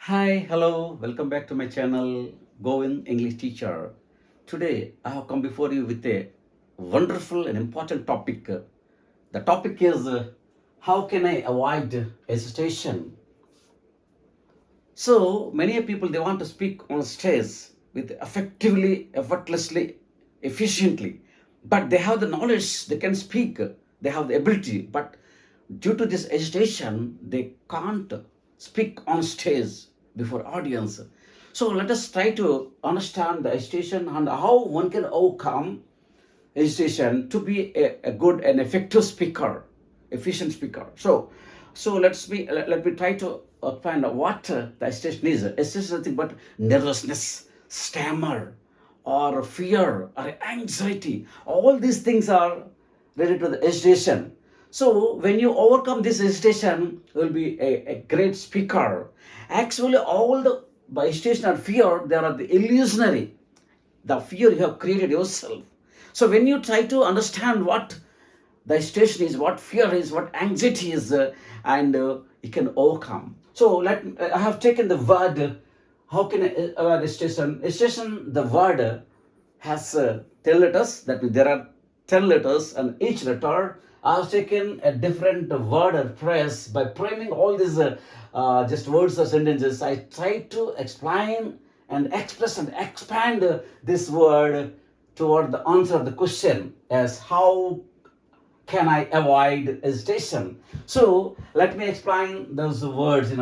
Hi, hello, welcome back to my channel, Going English Teacher. Today, I have come before you with a wonderful and important topic. The topic is how can I avoid hesitation? So, many people they want to speak on stage with effectively, effortlessly, efficiently, but they have the knowledge, they can speak, they have the ability, but due to this hesitation, they can't speak on stage before audience. So let us try to understand the hesitation and how one can overcome hesitation to be a good and effective speaker, efficient speaker. So let me try to find out what the hesitation is. Hesitation is nothing but nervousness, stammer, or fear, or anxiety. All these things are related to the hesitation. So when you overcome this hesitation, you will be a great speaker. Actually, all the by hesitation or fear, they are the illusionary, the fear you have created yourself. So when you try to understand what the station is, what fear is, what anxiety is, and you can overcome. So I have taken the word. How can I avoid station? Station. The word has 10 letters. That means there are 10 letters, and each letter I have taken a different word or phrase by framing all these just words or sentences. I try to explain and express and expand this word toward the answer of the question as how can I avoid hesitation? So let me explain those words.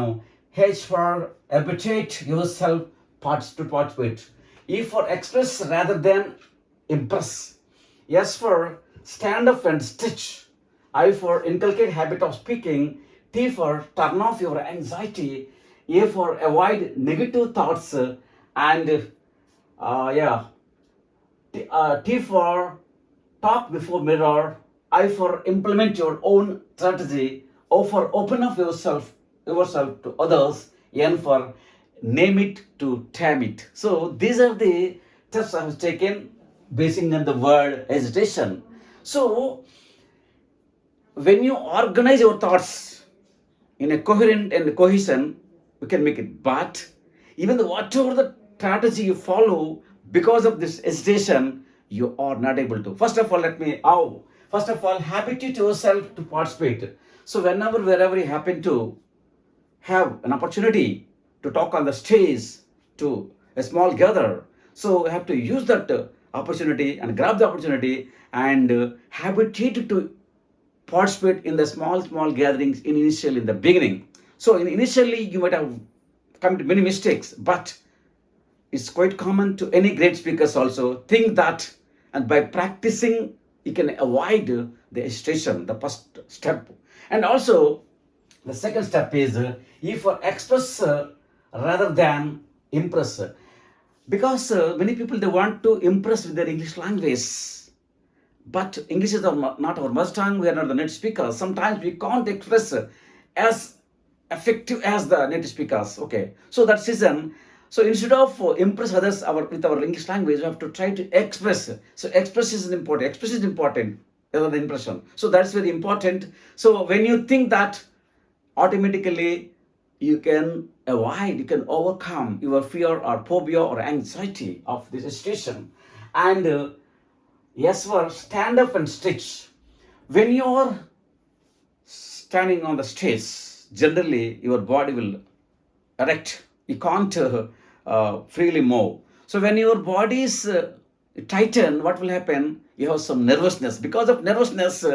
H for habitate yourself, parts to participate. E for express rather than impress. S for stand up and stitch. I for inculcate habit of speaking. T for turn off your anxiety. A for avoid negative thoughts. And yeah, T for talk before mirror. I for implement your own strategy. O for open up yourself to others. N for name it to tame it. So these are the steps I have taken basing on the word hesitation. So when you organize your thoughts in a coherent and cohesion, we can make it. But even though whatever the strategy you follow, because of this hesitation, you are not able to. First of all, habituate yourself to participate. So wherever you happen to have an opportunity to talk on the stage to a small gather, so you have to use that opportunity and grab the opportunity and habituate to participate in the small gatherings in the beginning. So initially you might have committed many mistakes, but it's quite common to any great speakers also think that, and by practicing you can avoid the hesitation, the first step. And also the second step is if for express rather than impress, because many people they want to impress with their English language, but English is not our mother tongue. We are not the native speakers. Sometimes we can't express as effective as the native speakers. Okay, so that's reason. So instead of impress others with our English language, we have to try to express. So express is important. Express is important rather than impression. So that's very important. So when you think that, automatically you can avoid, you can overcome your fear or phobia or anxiety of this situation. And yes, for stand up and stitch. When you're standing on the stage, generally your body will erect. You can't freely move. So when your body is tightened, what will happen? You have some nervousness. Because of nervousness,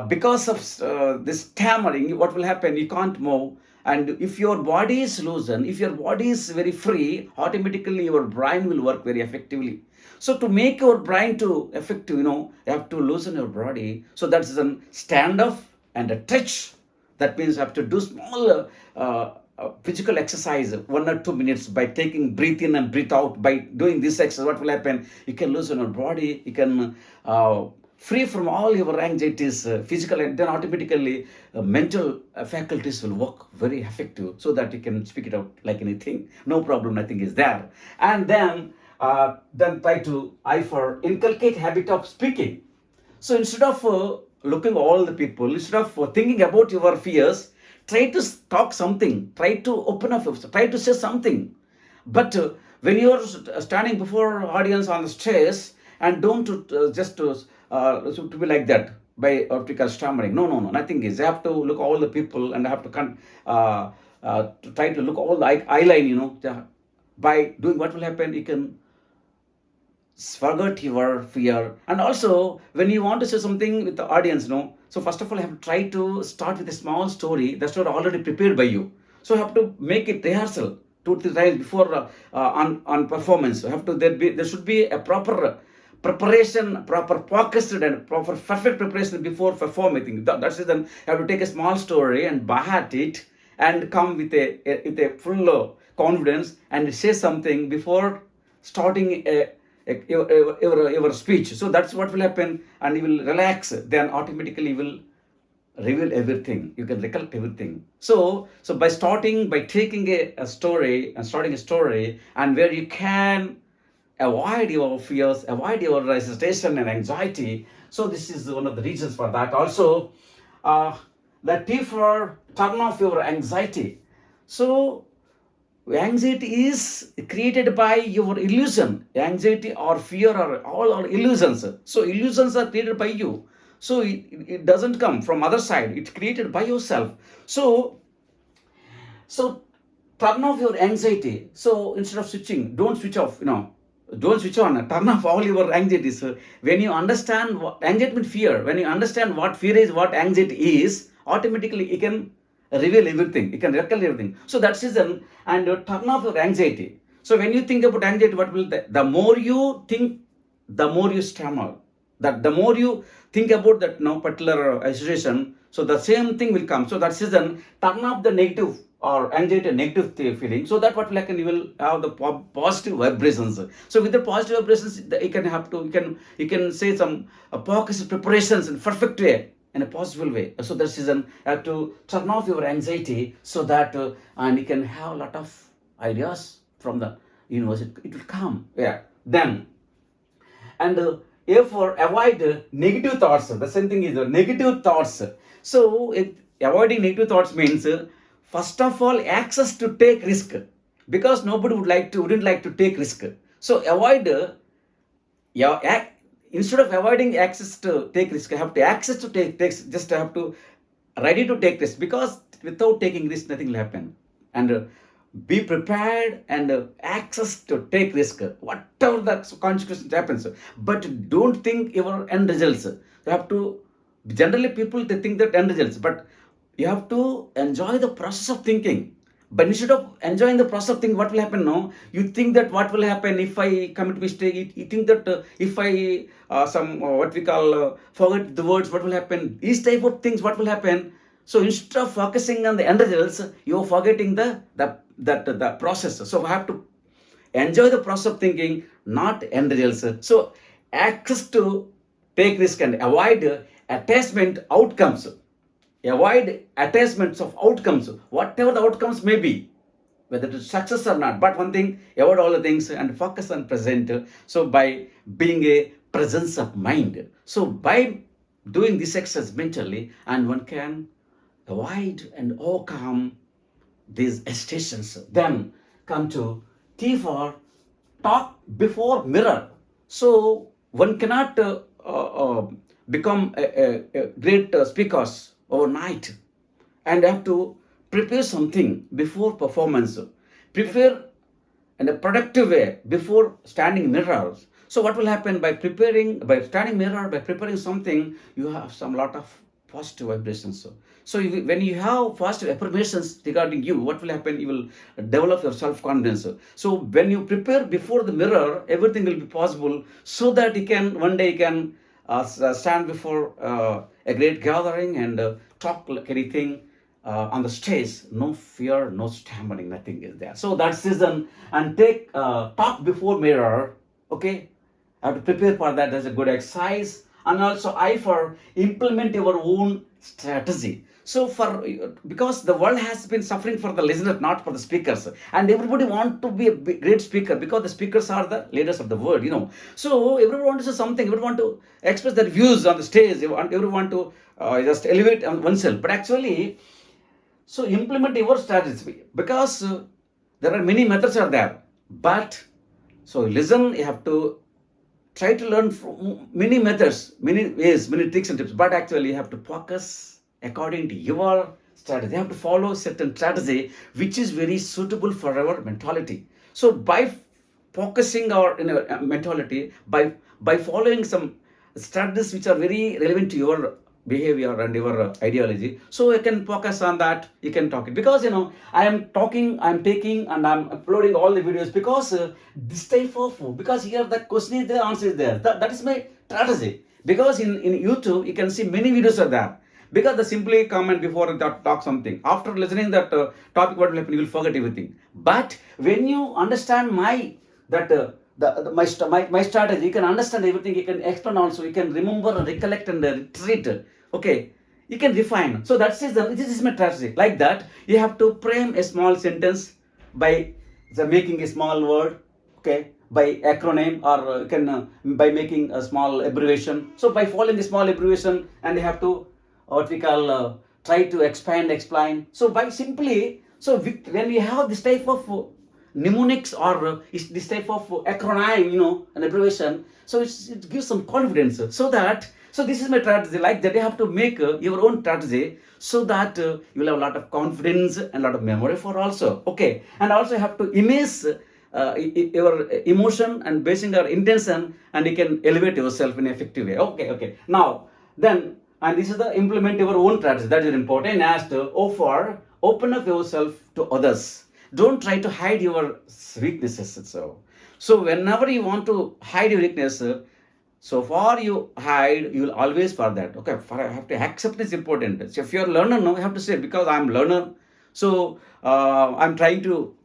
because of this stammering, what will happen? You can't move. And if your body is loosened, if your body is very free, automatically your brain will work very effectively. So to make your brain to effective, you have to loosen your body. So that's a stand up and a touch. That means you have to do small physical exercise 1 or 2 minutes by taking breathe in and breathe out. By doing this exercise, what will happen? You can loosen your body. You can free from all your anxieties, physical, and then automatically mental faculties will work very effective, so that you can speak it out like anything. No problem, nothing is there. And then try to I for inculcate habit of speaking. So instead of looking all the people, instead of thinking about your fears, try to talk something, try to open up, try to say something. But when you're standing before audience on the stage, and don't just to be like that by optical stammering. No, no, no, nothing is. You have to look all the people and have to to try to look all the eye line, by doing what will happen, you can forget your fear. And also when you want to say something with the audience, so first of all, you have to try to start with a small story. The story already prepared by you, so you have to make it rehearsal 2 3 times before on performance. You have to, there should be a proper preparation, proper focused and proper perfect preparation before performing. That's it. Then you have to take a small story and by heart it, and come with a full confidence and say something before starting your speech. So that's what will happen, and you will relax. Then automatically you will reveal everything. You can recollect everything. So by taking a story and starting a story, and where you can avoid your fears, avoid your hesitation and anxiety. So this is one of the reasons for that. Also, uh, the T for turn off your anxiety. So anxiety is created by your illusion. Anxiety or fear are all are illusions. So illusions are created by you. So it doesn't come from other side. It's created by yourself. So turn off your anxiety. So instead of switching, don't switch off, don't switch on, turn off all your anxieties. So when you understand what anxiety means, fear, when you understand what fear is, what anxiety is, automatically you can reveal everything, you can recollect everything. So that's reason, and turn off your anxiety. So when you think about anxiety, what will the more you think, the more you stammer. That the more you think about that no particular situation, so the same thing will come. So that's reason, turn off the negative or anxiety, negative feeling, so that what will happen, you will have the positive vibrations. So with the positive vibrations, you can have to, you can say some focused preparations in perfect way, in a possible way. So that's reason you have to turn off your anxiety, so that and you can have a lot of ideas from the universe. It will come. Yeah. Then, and therefore avoid negative thoughts. The same thing is negative thoughts. So avoiding negative thoughts means, first of all, access to take risk, because nobody wouldn't like to take risk. So avoid yeah, instead of avoiding access to take risk, I have to access to take risks. Just I have to ready to take risk, because without taking risk, nothing will happen. And be prepared and access to take risk, whatever the consequences happens. But don't think your end results. You have to. Generally, people they think that end results, but you have to enjoy the process of thinking. But instead of enjoying the process of thinking, what will happen? No, you think that what will happen if I commit mistake. You think that if I some what we call forget the words, what will happen? These type of things, what will happen? So instead of focusing on the end results, you are forgetting the process. So I have to enjoy the process of thinking, not end results. So access to take risk and avoid attachment outcomes. Avoid attachments of outcomes, whatever the outcomes may be, whether it is success or not. But one thing, avoid all the things and focus on present. So by being a presence of mind. So by doing this exercise mentally, and one can avoid and overcome these hesitations. Then come to T for talk before mirror. So one cannot become a great speakers overnight, and have to prepare something before performance. Prepare in a productive way before standing mirrors. So what will happen by by standing mirror, by preparing something, you have some lot of positive vibrations. So when you have positive affirmations regarding you, what will happen? You will develop your self-confidence. So when you prepare before the mirror, everything will be possible, so that you can one day you can stand before a great gathering and talk like anything on the stage. No fear, no stammering, nothing is there. So that's season, and take talk before mirror. Okay, I have to prepare for that. That's a good exercise. And also I for implement your own strategy. So for, because the world has been suffering for the listener, not for the speakers, and everybody want to be a great speaker, because the speakers are the leaders of the world. So everyone wants to say something, everyone want to express their views on the stage, everyone want to just elevate on oneself. But actually, So implement your strategy, because there are many methods are there. But so listen, you have to try to learn from many methods, many ways, many tricks and tips. But actually, you have to focus according to your strategy. You have to follow certain strategy which is very suitable for our mentality. So by focusing our mentality, by following some strategies which are very relevant to your behavior and your ideology, so you can focus on that. You can talk it, because I am talking, I'm taking, and I'm uploading all the videos, because this type of, because here the question is there, answer is there. That is my strategy. Because in YouTube you can see many videos are there, because the simply comment before that talk something, after listening that topic, what will happen, you will forget everything. But when you understand my that my strategy, you can understand everything, you can explain also, you can remember and recollect and retreat. Okay, you can refine. So this is my strategy. Like that, you have to frame a small sentence by making a small word, okay, by acronym, or you can by making a small abbreviation. So by following a small abbreviation, and you have to what we call try to expand, explain. So by simply, so when we have this type of mnemonics, or this type of acronym, an abbreviation, so it gives some confidence. So that, so this is my strategy. Like that, you have to make your own strategy, so that you will have a lot of confidence and a lot of memory for also. Okay, and also you have to image your emotion and basing your intention, and you can elevate yourself in an effective way. Okay. Now then, and this is the implement your own strategy. That is important. As to offer, open up yourself to others. Don't try to hide your weaknesses. So whenever you want to hide your weakness, so far you hide, you will always for that. Okay, for I have to accept is important. So if you're a learner, no, you have to say, because I'm learner, so I'm trying to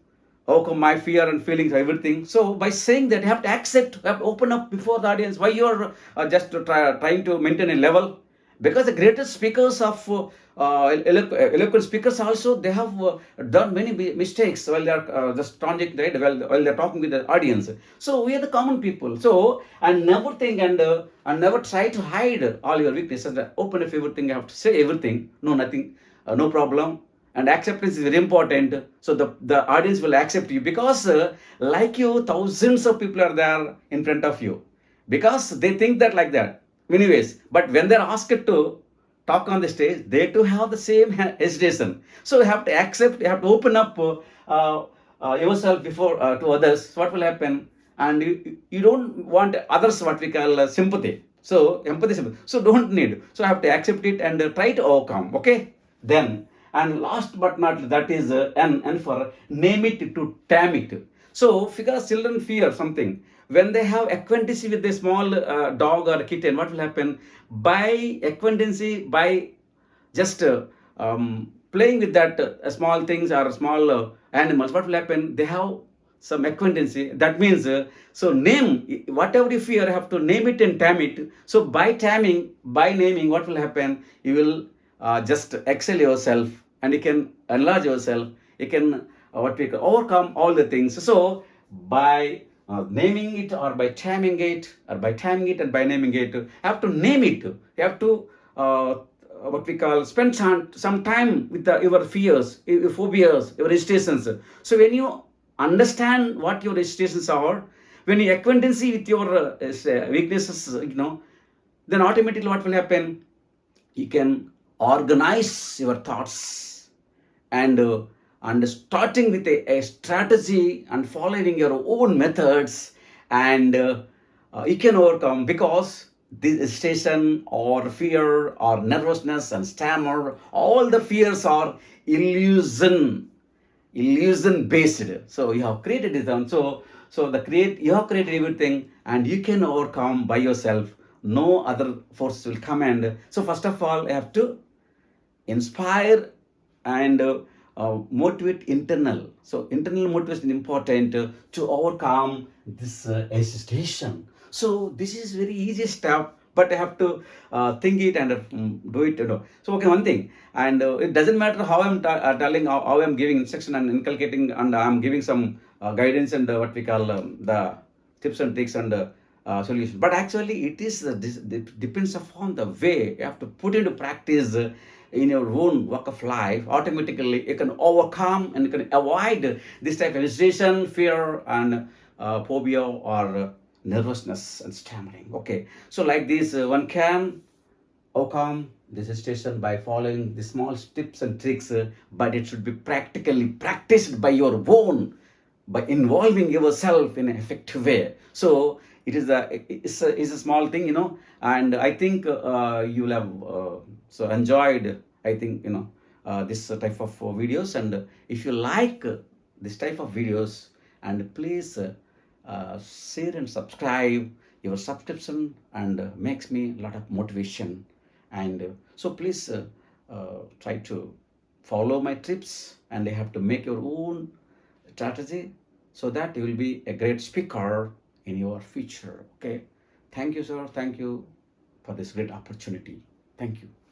overcome my fear and feelings, everything. So by saying that, you have to accept, you have to open up before the audience. Why you're just trying to maintain a level? Because the greatest speakers of eloquent speakers also, they have done many mistakes while they are just talking, right, while they're talking with the audience. So we are the common people. So and never think and never try to hide all your weaknesses. Open up everything, you have to say everything. No, nothing, no problem. And acceptance is very important. So the audience will accept you, because like you, thousands of people are there in front of you, because they think that like that many ways. But when they're asked to talk on the stage, they too have the same hesitation. So you have to accept, you have to open up yourself before to others. So what will happen? And you don't want others what we call sympathy. So empathy, sympathy. So don't need. So I have to accept it and try to overcome. Okay, then. And last but not, that is N for name it to tame it. So because children fear something, when they have acquaintance with a small dog or a kitten, what will happen? By acquaintance, by just playing with that small things or small animals, what will happen? They have some acquaintance. That means, so name whatever you fear, you have to name it and tame it. So by taming, by naming, what will happen? You will just excel yourself, and you can enlarge yourself. You can what we call overcome all the things. So by naming it, or by taming it, or by taming it and by naming it, you have to name it. You have to what we call spend some time with your fears, your phobias, your hesitations. So when you understand what your hesitations are, when you acquaintance with your weaknesses, then automatically what will happen? You can organize your thoughts, and starting with a strategy and following your own methods, and you can overcome, because this station or fear or nervousness and stammer, all the fears are illusion based. So you have created it on. So the create you have created everything, and you can overcome by yourself. No other force will come. And so first of all, you have to inspire and motivate internal. So internal motivation is important to overcome this hesitation. So this is very easy step, but I have to think it and do it. So okay, one thing, and it doesn't matter how I'm telling, how I'm giving instruction and inculcating, and I'm giving some guidance and what we call the tips and tricks and solution. But actually, it is it depends upon the way you have to put into practice. in your own walk of life, automatically you can overcome and you can avoid this type of hesitation, fear, and phobia or nervousness and stammering. Okay, so like this, one can overcome this hesitation by following the small tips and tricks, but it should be practically practiced by your own, by involving yourself in an effective way. So it's a small thing, and I think you will have so enjoyed, I think, this type of videos. And if you like this type of videos, and please share and subscribe. Your subscription and makes me a lot of motivation. And so please try to follow my tips, and you have to make your own strategy so that you will be a great speaker in your future. Okay, thank you, sir. Thank you for this great opportunity. Thank you.